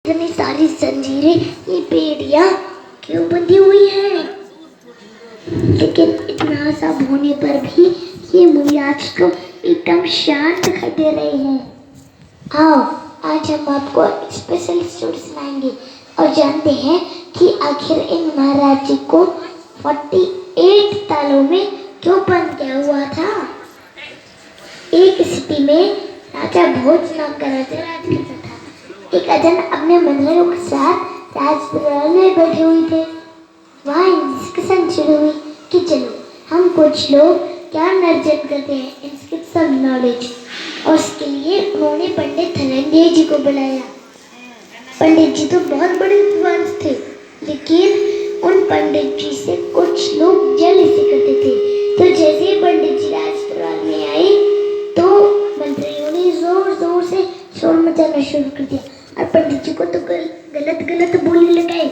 इतनी सारी जंजीरें, ये बेड़ियां क्यों बंधी हुई हैं? लेकिन इतना सब होने पर भी ये मुयाज को एकदम शांत दिखाई दे रहे हैं। आओ, आज हम आपको एक स्पेशल स्टोरी सुनाएंगे और जानते हैं कि आखिर इन महाराज जी को 48 तालों में क्यों बंद किया हुआ था। एक सिटी में राजा भोज नाम का राजा राज करता था। एक अजन अपने मंत्रियों के साथ राजदरबार में बैठे हुए थे। वहाँ डिस्कशन शुरू हुई कि चलो हम कुछ लोग क्या अर्जन करते हैं, इसके सब नॉलेज। और उसके लिए उन्होंने पंडित धनंजय जी को बुलाया। पंडित जी तो बहुत बड़े विद्वान थे, लेकिन उन पंडित जी से कुछ लोग जल से करते थे। तो जैसे ही पंडित जी राजदरबार में आए तो मंत्रियों ने जोर जोर से शोर मचाना शुरू कर दिया और पंडित जी को तो गलत गलत बोलने लगे।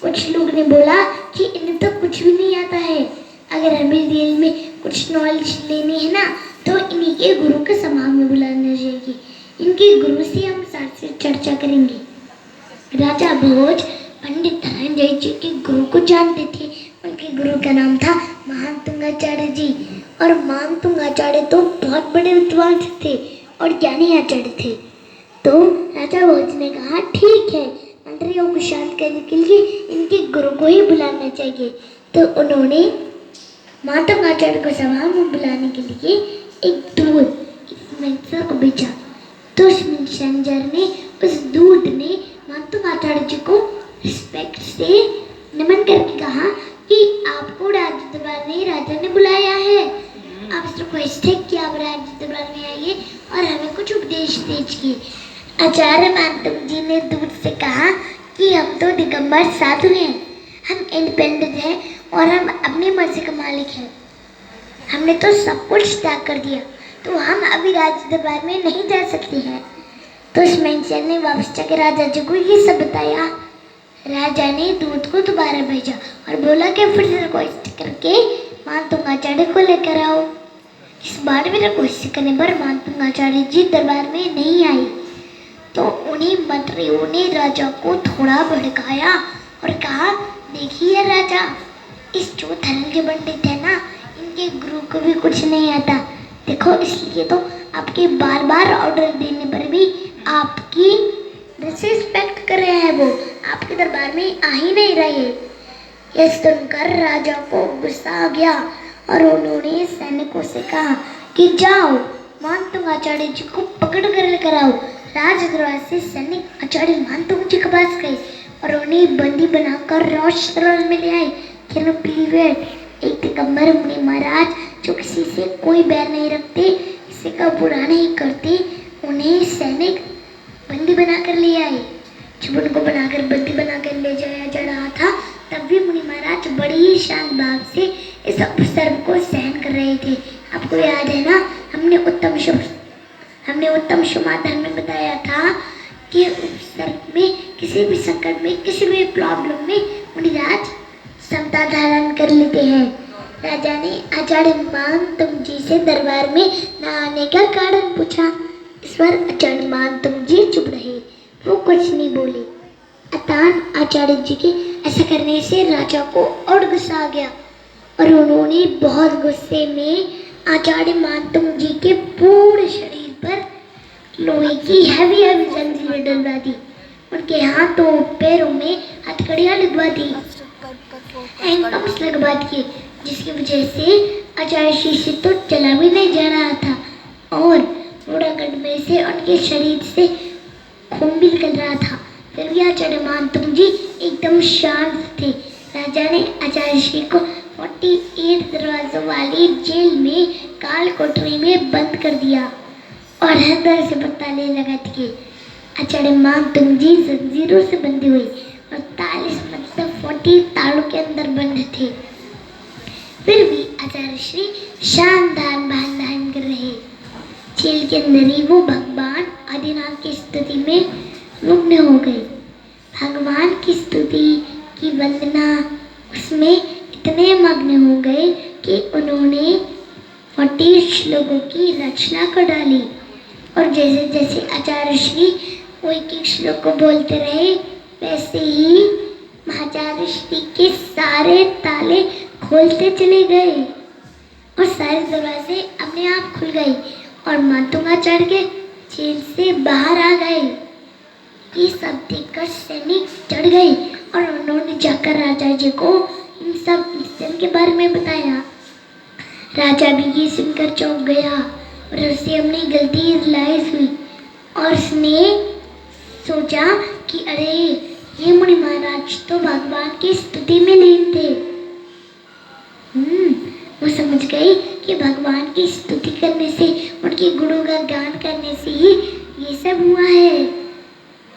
कुछ लोग ने बोला कि इन्हें तो कुछ भी नहीं आता है, अगर हमें रियल में कुछ नॉलेज लेनी है ना तो इन्हीं के गुरु के सभा में बुलाना चाहिए, इनके गुरु से हम साथ से चर्चा करेंगे। राजा भोज पंडित धनंजय जी के गुरु को जानते थे। उनके गुरु का नाम था महान तुंगाचार्य जी। और महान तुंगाचार्य तो बहुत बड़े विद्वान थे और ज्ञानी आचार्य थे। तो राजा भोज ने कहा ठीक है, मंत्रियों को शांत करने के लिए इनके गुरु को ही बुलाना चाहिए। तो उन्होंने महान तुंगाचार्य को सभा में बुलाने के लिए एक दूत मैसेंजर को भेजा। तो उस मैसेंजर ने उस दूत ने महान तुंगाचार्य जी को रिस्पेक्ट से नमन करके कहा कि आपको राजदरबार में राजा ने बुलाया है, आप रिक्वेस्ट है कि आप राजदरबार में आइए और हमें कुछ उपदेश दीजिए। आचार्य मानतुंग जी ने दूत से कहा कि हम तो दिगंबर साधु हैं, हम इंडिपेंडेंट हैं और हम अपनी मर्जी के मालिक हैं, हमने तो सब कुछ त्याग कर दिया, तो हम अभी राजदरबार में नहीं जा सकते हैं। तो इस मैसेंजर ने वापस जाकर राजा जी को ये सब बताया। राजा ने दूत को दोबारा भेजा और बोला कि फिर से रिक्वेस्ट करके महान तुंगाचार्य को लेकर आओ। इस बार भी रिक्वेस्ट करने पर महान तुंगाचार्य जी दरबार में नहीं आई। तो उन्हीं मंत्रियों ने राजा को थोड़ा भड़काया और कहा देखिए राजा, इस जो धनंजय पंडित है ना, इनके गुरु को भी कुछ नहीं आता, देखो इसलिए तो आपके बार बार ऑर्डर देने पर भी आपकी डिसरिस्पेक्ट कर रहे हैं, वो आपके दरबार में आ ही नहीं रहे। यह सुनकर राजा को गुस्सा आ गया और उन्होंने सैनिकों से कहा कि जाओ महान तुंगाचार्य जी को पकड़ कर लेकर आओ। राजदरबार से सैनिक आचार्य महान तुंग जी के पास गए और उन्हें बंदी बनाकर राजदरबार में ले आए। एक दिगंबर मुनि महाराज जो किसी से कोई बैर नहीं रखते, किसी का बुरा नहीं करते, उन्हें सैनिक बंदी बनाकर ले आए। जब उनको बनाकर बंदी बनाकर ले जाया जा रहा था तब भी मुनि महाराज बड़ी ही शांत भाव से इस अवसर को सहन कर रहे थे। आपको याद है ना, हमने उत्तम समाधान में बताया था कि अवसर में किसी भी संकट में, किसी भी प्रॉब्लम में मुनिराज समता धारण कर लेते हैं। राजा ने आचार्य मानतुंग जी से दरबार में न आने का कारण पूछा। इस बार आचार्य मानतुंग जी चुप रहे, वो कुछ नहीं बोले। अतान आचार्य जी के ऐसा करने से राजा को और गुस्सा आ गया और उन्होंने बहुत गुस्से में आचार्य मानतुंग जी के पूरे शरीर पर लोहे की हैवी जंजीरें डलवा दी, उनके हाथों पैरों में हथकड़ियां लगवा दी, हैंडकम्स लगवा दिए, जिसकी वजह से आचार्य श्री से तो चला भी नहीं जा रहा था और रोड़ागढ़ में से उनके शरीर से खून भी निकल रहा था। फिर भी आचार्य मानतुंग जी एकदम शांत थे। राजा ने आचार्य श्री को 48 दरवाजों वाली जेल में काल कोठरी में बंद कर दिया और हर तरह से ताले लगा दिए। आचार्य मानतुंग जी जंजीरों से बंधे हुए और 40 तालों के अंदर बंद थे। फिर भी आचार्य श्री शानदार भान धारण कर रहे। जेल के अंदर ही वो भगवान आदिनाथ की स्तुति में मग्न हो गए। भगवान की स्तुति की वंदना उसमें इतने मग्न हो गए कि उन्होंने 40 श्लोकों की रचना कर डाली। और जैसे जैसे आचार्य श्री वो एक एक श्लोक को बोलते रहे। वैसे ही महाराज ऋषि के सारे ताले खोलते चले गए और सारे दरवाजे अपने आप खुल गए और मातुंगा चढ़ के जेल से बाहर आ गए। ये सब देखकर सैनिक चढ़ गए और उन्होंने जाकर राजा जी को इन सब इंसिडेंट के बारे में बताया। राजा भी ये सुनकर चौंक गया और उसे अपनी गलती रियलाइज हुई और उसने सोचा कि अरे ये मुनि महाराज तो भगवान की स्तुति में लीन थे। वो समझ गई कि भगवान की स्तुति करने से, उनके गुणों का गान करने से ही ये सब हुआ है।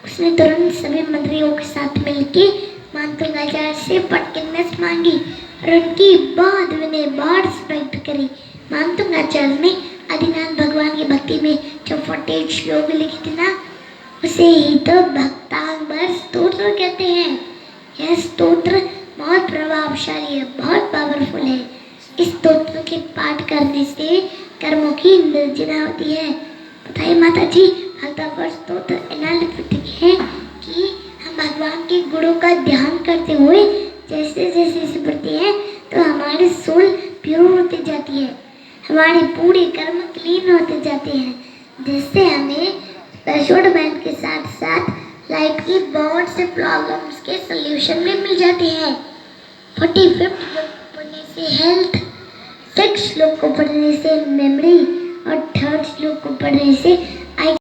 उसने तुरंत सभी मंत्रियों के साथ मिलकर मातुंगाचार्य से फॉरगिवनेस मांगी और उनकी बहुत विनय बहुत रिस्पेक्ट करी। मातुंगाचार्य ने आदिनाथ भगवान की भक्ति में जो 48 श्लोक लिखे थे ना, उसे ही तो भक्तांबर स्तोत्र कहते हैं। यह स्तोत्र बहुत प्रभावशाली है, बहुत पावरफुल है। इस स्तोत्र के पाठ करने से कर्मों की निर्जना होती है। बताइए माता जी, भक्तांबर स्तोत्र एनालिटिक है कि हम भगवान के गुणों का ध्यान करते हुए जैसे जैसे इसे पढ़ते हैं तो हमारी सोल प्योर होती जाती है, हमारे पूरे कर्म क्लीन होते जाते हैं, जिससे हमें मेजरमेंट के साथ साथ लाइफ की बहुत से प्रॉब्लम्स के सल्यूशन में मिल जाते हैं। 45 श्लोक पढ़ने से हेल्थ, 6 श्लोक को पढ़ने से मेमोरी और 3rd श्लोक को पढ़ने से आई